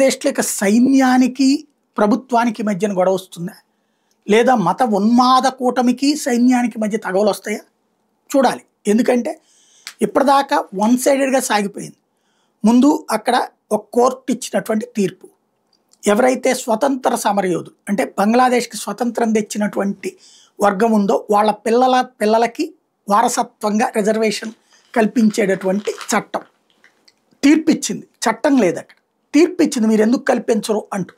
దేశంలో ఇక సైన్యానికి ప్రభుత్వానికి మధ్యన గొడవ వస్తుందా? లేదా మత ఉన్మాద కూటమికి సైన్యానికి మధ్య తగవలు వస్తాయా? చూడాలి. ఎందుకంటే ఇప్పటిదాకా వన్ సైడెడ్గా సాగిపోయింది. ముందు అక్కడ ఒక కోర్టు ఇచ్చినటువంటి తీర్పు, ఎవరైతే స్వతంత్ర సమరయోధులు అంటే బంగ్లాదేశ్కి స్వతంత్రం తెచ్చినటువంటి వర్గం ఉందో వాళ్ళ పిల్లలకి వారసత్వంగా రిజర్వేషన్ కల్పించేటటువంటి చట్టం తీర్పు ఇచ్చింది. చట్టం లేదు అక్కడ, తీర్పు ఇచ్చింది మీరు ఎందుకు కల్పించరు అంటూ.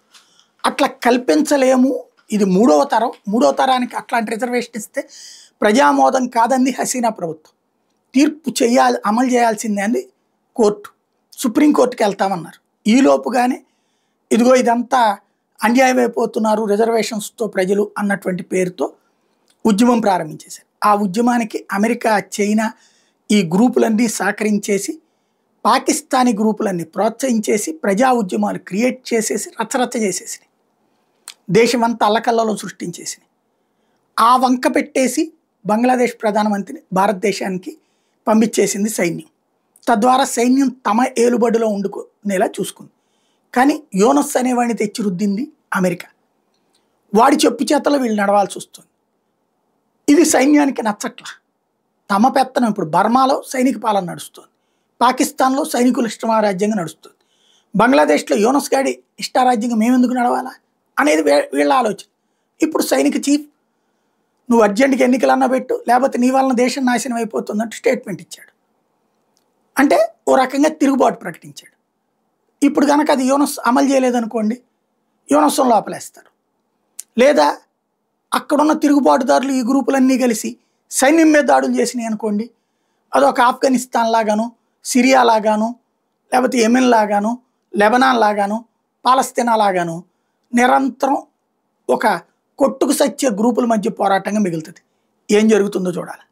అట్లా కల్పించలేము, ఇది మూడవ తరానికి అట్లాంటి రిజర్వేషన్ ఇస్తే ప్రజామోదం కాదంది హసీనా ప్రభుత్వం. తీర్పు అమలు చేయాల్సిందే అంది కోర్టు. సుప్రీంకోర్టుకి వెళ్తామన్నారు. ఈలోపుగానే ఇదిగో ఇదంతా అన్యాయం అయిపోతున్నారు రిజర్వేషన్స్తో ప్రజలు అన్నటువంటి పేరుతో ఉద్యమం ప్రారంభించేశారు. ఆ ఉద్యమానికి అమెరికా, చైనా ఈ గ్రూపులన్నీ సహకరించేసి పాకిస్తానీ గ్రూపులన్నీ ప్రోత్సహించేసి ప్రజా ఉద్యమాలు క్రియేట్ చేసేసి రచ్చరచ్చ చేసేసినాయి. దేశమంతా అల్లకల్లలో సృష్టించేసినాయి. ఆ వంక పెట్టేసి బంగ్లాదేశ్ ప్రధానమంత్రిని భారతదేశానికి పంపించేసింది సైన్యం. తద్వారా సైన్యం తమ ఏలుబడిలో ఉండుకునేలా చూసుకుంది. కానీ యూనస్ అనేవాడిని తెచ్చి రుద్దింది అమెరికా. వాడి చెప్పు చేతలో వీళ్ళు నడవాల్సి వస్తుంది. ఇది సైన్యానికి నచ్చట్లా. తమ పెత్తనం ఇప్పుడు బర్మాలో సైనిక పాలన నడుస్తుంది, పాకిస్తాన్లో సైనికుల ఇష్టరాజ్యంగా నడుస్తుంది, బంగ్లాదేశ్లో యూనస్ గాడి ఇష్టారాజ్యంగా మేమెందుకు నడవాలా అనేది వీళ్ళ ఆలోచన. ఇప్పుడు సైనిక చీఫ్ నువ్వు అర్జెంటుగా ఎన్నికలన్నా పెట్టు, లేకపోతే నీ వలన దేశం నాశనం అయిపోతుందంటూ స్టేట్మెంట్ ఇచ్చాడు. అంటే ఓ రకంగా తిరుగుబాటు ప్రకటించాడు. ఇప్పుడు కనుక అది యూనస్ అమలు చేయలేదనుకోండి, యూనస్ను లోపలేస్తారు. లేదా అక్కడున్న తిరుగుబాటుదారులు ఈ గ్రూపులన్నీ కలిసి సైన్యం మీద దాడులు చేసినాయి అనుకోండి, అదొక ఆఫ్ఘనిస్తాన్ లాగాను, సిరియా లాగాను, లేకపోతే యెమెన్ లాగాను, లెబనాన్ లాగాను, పాలస్తీనా లాగాను నిరంతరం ఒక కొట్టుకు సచ్చే గ్రూపుల మధ్య పోరాటంగా మిగులుతుంది. ఏం జరుగుతుందో చూడాలి.